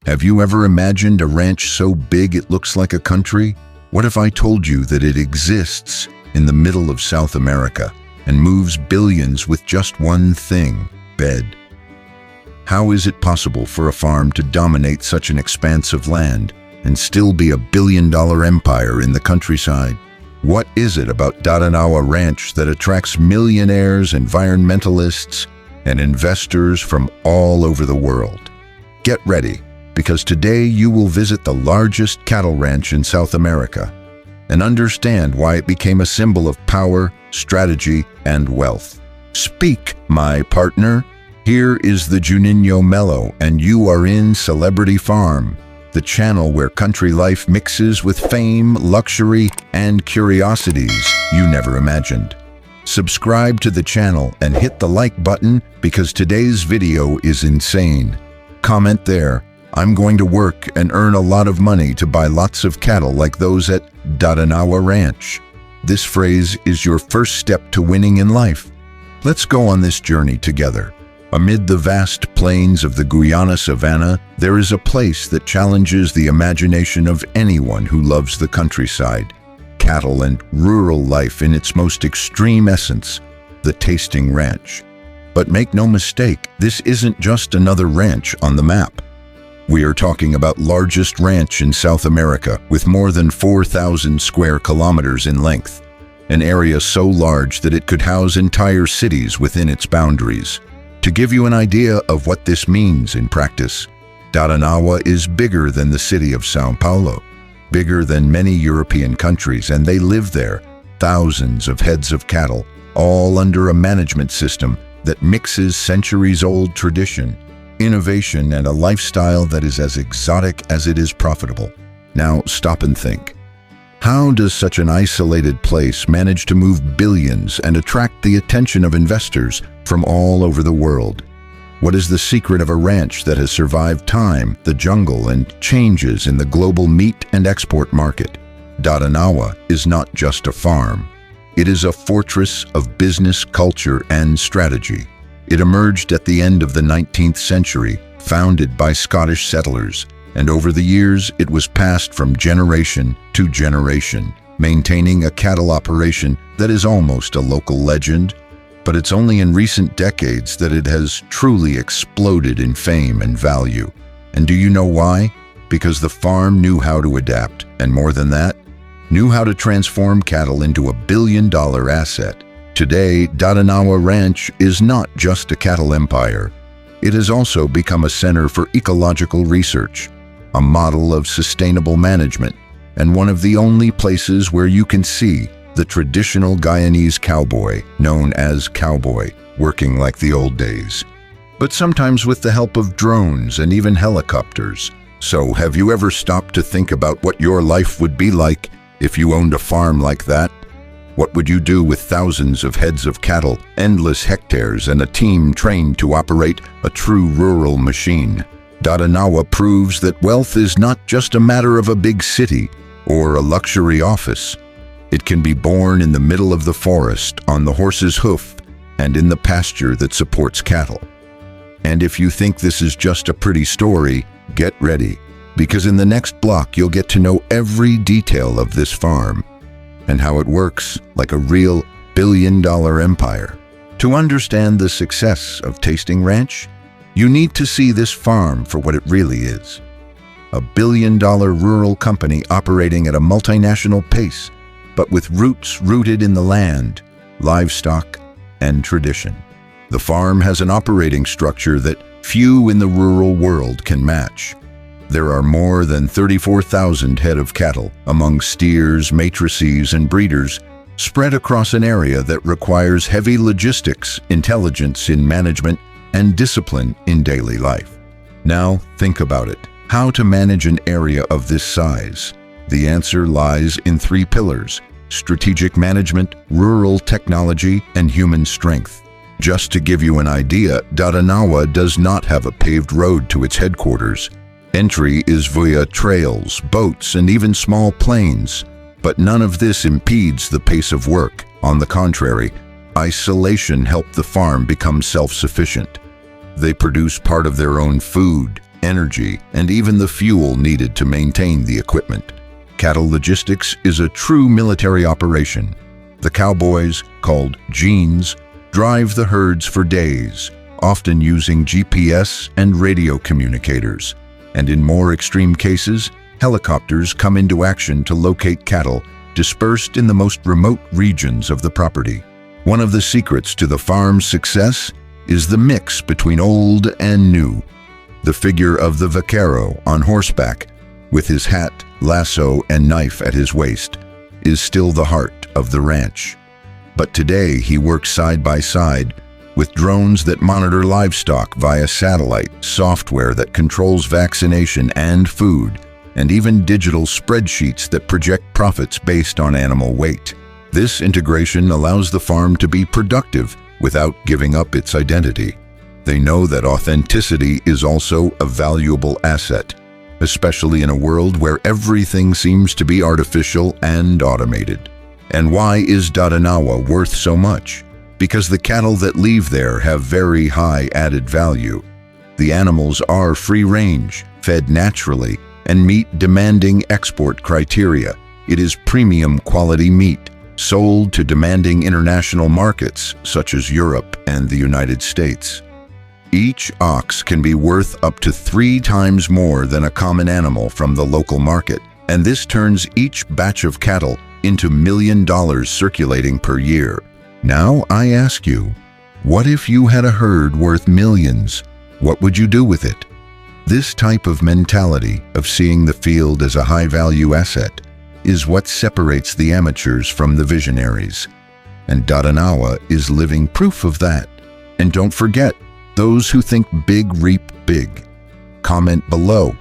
Have you ever imagined a ranch so big it looks like a country? What if I told you that it exists in the middle of South America and moves billions with just one thing: bed? How is it possible for a farm to dominate such an expanse of land and still be a billion-dollar empire in the countryside? What is it about Dadanawa Ranch that attracts millionaires, environmentalists, and investors from all over the world? Get ready, because today you will visit the largest cattle ranch in South America and understand why it became a symbol of power, strategy, and wealth. Speak, my partner. Here is the Juninho Mello, and you are in Celebrity Farm, the channel where country life mixes with fame, luxury, and curiosities you never imagined. Subscribe to the channel and hit the like button because today's video is insane. Comment there: I'm going to work and earn a lot of money to buy lots of cattle like those at Dadanawa Ranch. This phrase is your first step to winning in life. Let's go on this journey together. Amid the vast plains of the Guyana savanna, there is a place that challenges the imagination of anyone who loves the countryside, cattle, and rural life in its most extreme essence: the tasting ranch. But make no mistake, this isn't just another ranch on the map. We are talking about largest ranch in South America with more than 4,000 square kilometers in length, an area so large that it could house entire cities within its boundaries. To give you an idea of what this means in practice, Dadanawa is bigger than the city of São Paulo, bigger than many European countries, and they live there, thousands of heads of cattle, all under a management system that mixes centuries-old tradition, innovation, and a lifestyle that is as exotic as it is profitable. Now stop and think. How does such an isolated place manage to move billions and attract the attention of investors from all over the world? What is the secret of a ranch that has survived time, the jungle, and changes in the global meat and export market? Dadanawa is not just a farm. It is a fortress of business, culture, and strategy. It emerged at the end of the 19th century, founded by Scottish settlers, and over the years it was passed from generation to generation, maintaining a cattle operation that is almost a local legend. But it's only in recent decades that it has truly exploded in fame and value. And do you know why? Because the farm knew how to adapt, and more than that, knew how to transform cattle into a billion-dollar asset. Today, Dadanawa Ranch is not just a cattle empire. It has also become a center for ecological research, a model of sustainable management, and one of the only places where you can see the traditional Guyanese cowboy, known as cowboy, working like the old days, but sometimes with the help of drones and even helicopters. So, have you ever stopped to think about what your life would be like if you owned a farm like that? What would you do with thousands of heads of cattle, endless hectares, and a team trained to operate a true rural machine? Dadanawa proves that wealth is not just a matter of a big city or a luxury office. It can be born in the middle of the forest, on the horse's hoof, and in the pasture that supports cattle. And if you think this is just a pretty story, get ready, because in the next block you'll get to know every detail of this farm and how it works like a real billion-dollar empire. To understand the success of Tasting Ranch, you need to see this farm for what it really is: a billion-dollar rural company operating at a multinational pace, but with roots rooted in the land, livestock, and tradition. The farm has an operating structure that few in the rural world can match. There are more than 34,000 head of cattle, among steers, matrices, and breeders, spread across an area that requires heavy logistics, intelligence in management, and discipline in daily life. Now, think about it. How to manage an area of this size? The answer lies in 3 pillars: strategic management, rural technology, and human strength. Just to give you an idea, Dadanawa does not have a paved road to its headquarters. Entry is via trails, boats, and even small planes. But none of this impedes the pace of work. On the contrary, isolation helped the farm become self-sufficient. They produce part of their own food, energy, and even the fuel needed to maintain the equipment. Cattle logistics is a true military operation. The cowboys, called genes, drive the herds for days, often using GPS and radio communicators. And in more extreme cases, helicopters come into action to locate cattle dispersed in the most remote regions of the property. One of the secrets to the farm's success is the mix between old and new. The figure of the vaquero on horseback, with his hat, lasso, and knife at his waist, is still the heart of the ranch. But today he works side by side with drones that monitor livestock via satellite, software that controls vaccination and food, and even digital spreadsheets that project profits based on animal weight. This integration allows the farm to be productive without giving up its identity. They know that authenticity is also a valuable asset, especially in a world where everything seems to be artificial and automated. And why is Dadanawa worth so much? Because the cattle that leave there have very high added value. The animals are free-range, fed naturally, and meet demanding export criteria. It is premium quality meat, sold to demanding international markets such as Europe and the United States. Each ox can be worth up to 3 times more than a common animal from the local market, and this turns each batch of cattle into $1 million circulating per year. Now I ask you, what if you had a herd worth millions? What would you do with it? This type of mentality of seeing the field as a high-value asset is what separates the amateurs from the visionaries. And Dadanawa is living proof of that. And don't forget, those who think big reap big. Comment below.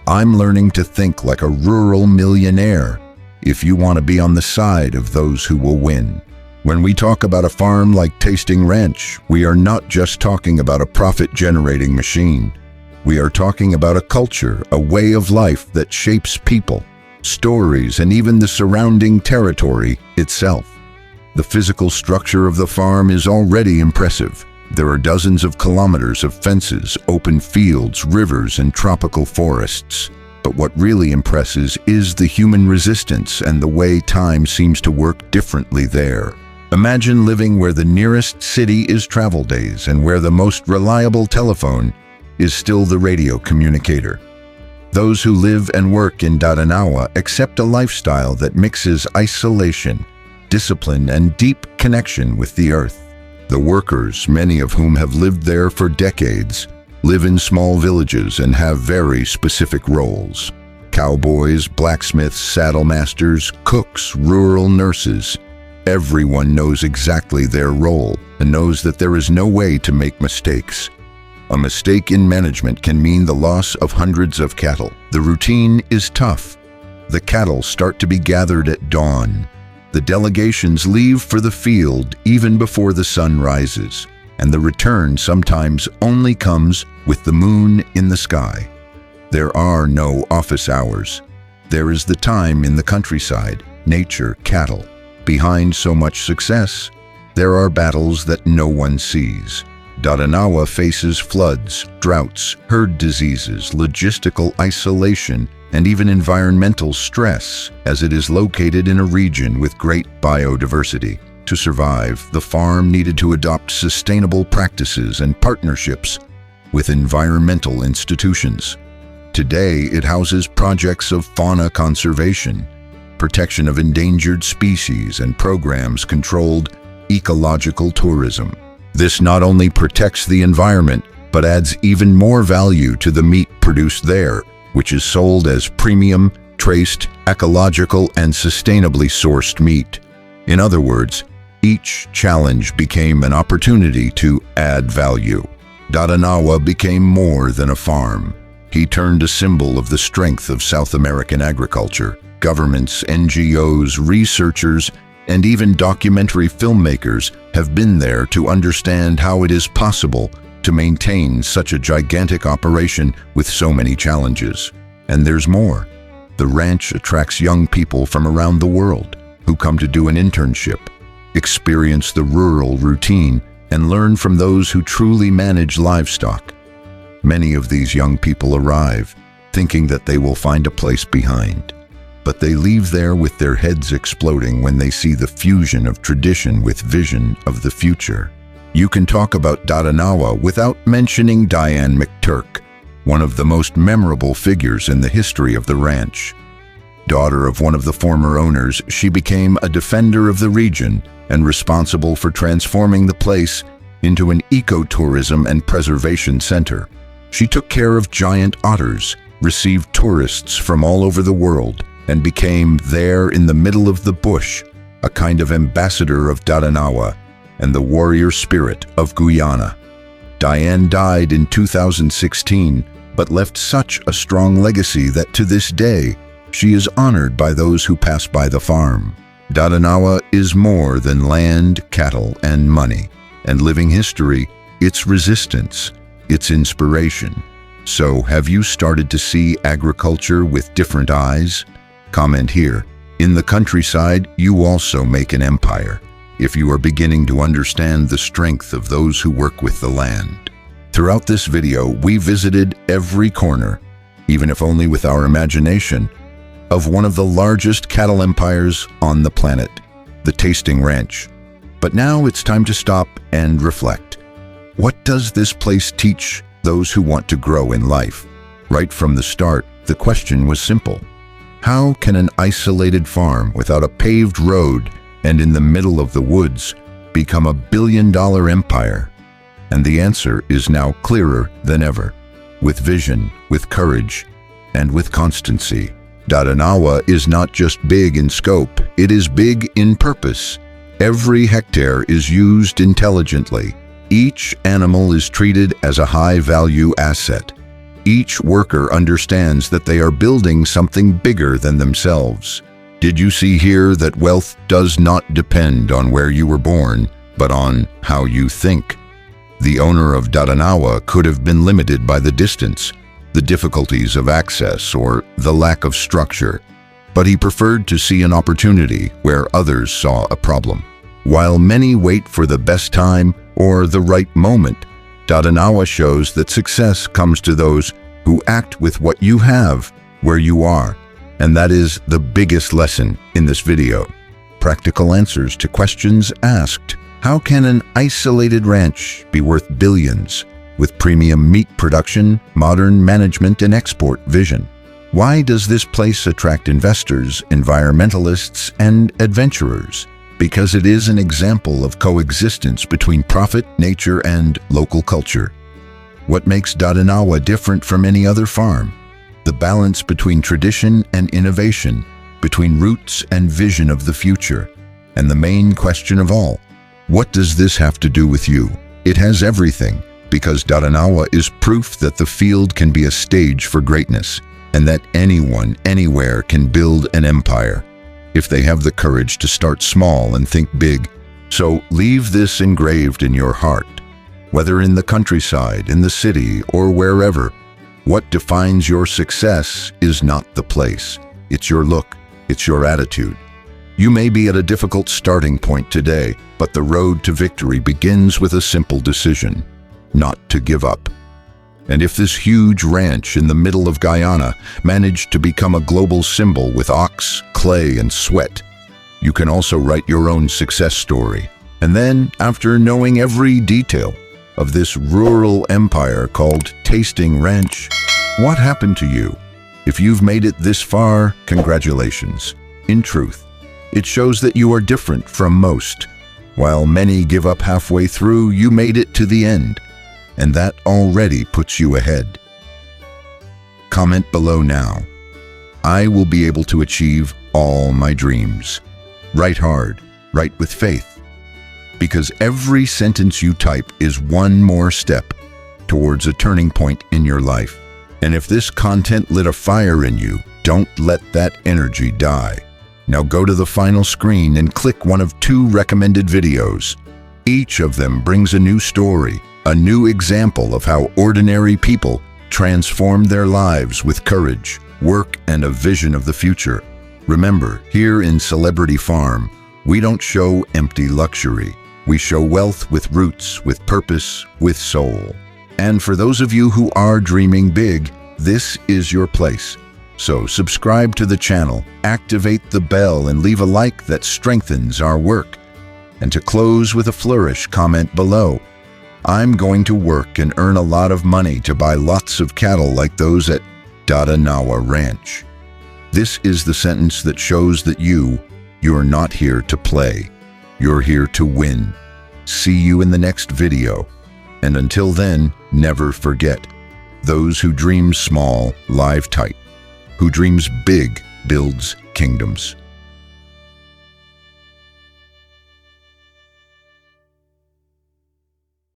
I'm learning to think like a rural millionaire, if you want to be on the side of those who will win. When we talk about a farm like Tasting Ranch, we are not just talking about a profit-generating machine. We are talking about a culture, a way of life that shapes people, stories, and even the surrounding territory itself. The physical structure of the farm is already impressive. There are dozens of kilometers of fences, open fields, rivers, and tropical forests. But what really impresses is the human resistance and the way time seems to work differently there. Imagine living where the nearest city is travel days and where the most reliable telephone is still the radio communicator. Those who live and work in Dadanawa accept a lifestyle that mixes isolation, discipline, and deep connection with the earth. The workers, many of whom have lived there for decades, live in small villages and have very specific roles. Cowboys, blacksmiths, saddle masters, cooks, rural nurses. Everyone knows exactly their role and knows that there is no way to make mistakes. A mistake in management can mean the loss of hundreds of cattle. The routine is tough. The cattle start to be gathered at dawn. The delegations leave for the field even before the sun rises, and the return sometimes only comes with the moon in the sky. There are no office hours. There is the time in the countryside, nature, cattle. Behind so much success, there are battles that no one sees. Dadanawa faces floods, droughts, herd diseases, logistical isolation, and even environmental stress, as it is located in a region with great biodiversity. To survive, the farm needed to adopt sustainable practices and partnerships with environmental institutions. Today, it houses projects of fauna conservation, protection of endangered species, and programs controlled ecological tourism. This not only protects the environment, but adds even more value to the meat produced there, which is sold as premium, traced, ecological, and sustainably sourced meat. In other words, each challenge became an opportunity to add value. Dadanawa became more than a farm. He turned a symbol of the strength of South American agriculture. Governments, NGOs, researchers, and even documentary filmmakers have been there to understand how it is possible to maintain such a gigantic operation with so many challenges. And there's more. The ranch attracts young people from around the world who come to do an internship, experience the rural routine, and learn from those who truly manage livestock. Many of these young people arrive, thinking that they will find a place behind. But they leave there with their heads exploding when they see the fusion of tradition with vision of the future. You can talk about Dadanawa without mentioning Diane McTurk, one of the most memorable figures in the history of the ranch. Daughter of one of the former owners, she became a defender of the region and responsible for transforming the place into an ecotourism and preservation center. She took care of giant otters, received tourists from all over the world, and became there in the middle of the bush, a kind of ambassador of Dadanawa and the warrior spirit of Guyana. Diane died in 2016, but left such a strong legacy that to this day, she is honored by those who pass by the farm. Dadanawa is more than land, cattle, and money, and living history, its resistance, its inspiration. So, have you started to see agriculture with different eyes? Comment here. In the countryside, you also make an empire, if you are beginning to understand the strength of those who work with the land. Throughout this video, we visited every corner, even if only with our imagination, of one of the largest cattle empires on the planet, the Tasting Ranch. But now it's time to stop and reflect. What does this place teach those who want to grow in life? Right from the start, the question was simple. How can an isolated farm without a paved road and in the middle of the woods become a billion-dollar empire? And the answer is now clearer than ever. With vision, with courage, and with constancy. Dadanawa is not just big in scope, it is big in purpose. Every hectare is used intelligently. Each animal is treated as a high-value asset. Each worker understands that they are building something bigger than themselves. Did you see here that wealth does not depend on where you were born, but on how you think? The owner of Dadanawa could have been limited by the distance, the difficulties of access, or the lack of structure, but he preferred to see an opportunity where others saw a problem. While many wait for the best time or the right moment, Dadanawa shows that success comes to those who act with what you have where you are. And that is the biggest lesson in this video. Practical answers to questions asked. How can an isolated ranch be worth billions with premium meat production, modern management, and export vision? Why does this place attract investors, environmentalists, and adventurers? Because it is an example of coexistence between profit, nature, and local culture. What makes Dadanawa different from any other farm? The balance between tradition and innovation, between roots and vision of the future. And the main question of all, what does this have to do with you? It has everything, because Dadanawa is proof that the field can be a stage for greatness, and that anyone, anywhere can build an empire, if they have the courage to start small and think big. So leave this engraved in your heart. Whether in the countryside, in the city, or wherever, what defines your success is not the place. It's your look, it's your attitude. You may be at a difficult starting point today, but the road to victory begins with a simple decision: not to give up. And if this huge ranch in the middle of Guyana managed to become a global symbol with ox, clay, and sweat, you can also write your own success story. And then, after knowing every detail of this rural empire called Tasting Ranch, what happened to you? If you've made it this far, congratulations. In truth, it shows that you are different from most. While many give up halfway through, you made it to the end. And that already puts you ahead. Comment below now. I will be able to achieve all my dreams. Write hard, write with faith. Because every sentence you type is one more step towards a turning point in your life. And if this content lit a fire in you, don't let that energy die. Now go to the final screen and click one of 2 recommended videos. Each of them brings a new story, a new example of how ordinary people transform their lives with courage, work, and a vision of the future. Remember, here in Celebrity Farm, we don't show empty luxury. We show wealth with roots, with purpose, with soul. And for those of you who are dreaming big, this is your place. So subscribe to the channel, activate the bell, and leave a like that strengthens our work. And to close with a flourish, comment below. I'm going to work and earn a lot of money to buy lots of cattle like those at Dadanawa Ranch. This is the sentence that shows that you're not here to play. You're here to win. See you in the next video. And until then, never forget, those who dream small live tight. Who dreams big builds kingdoms.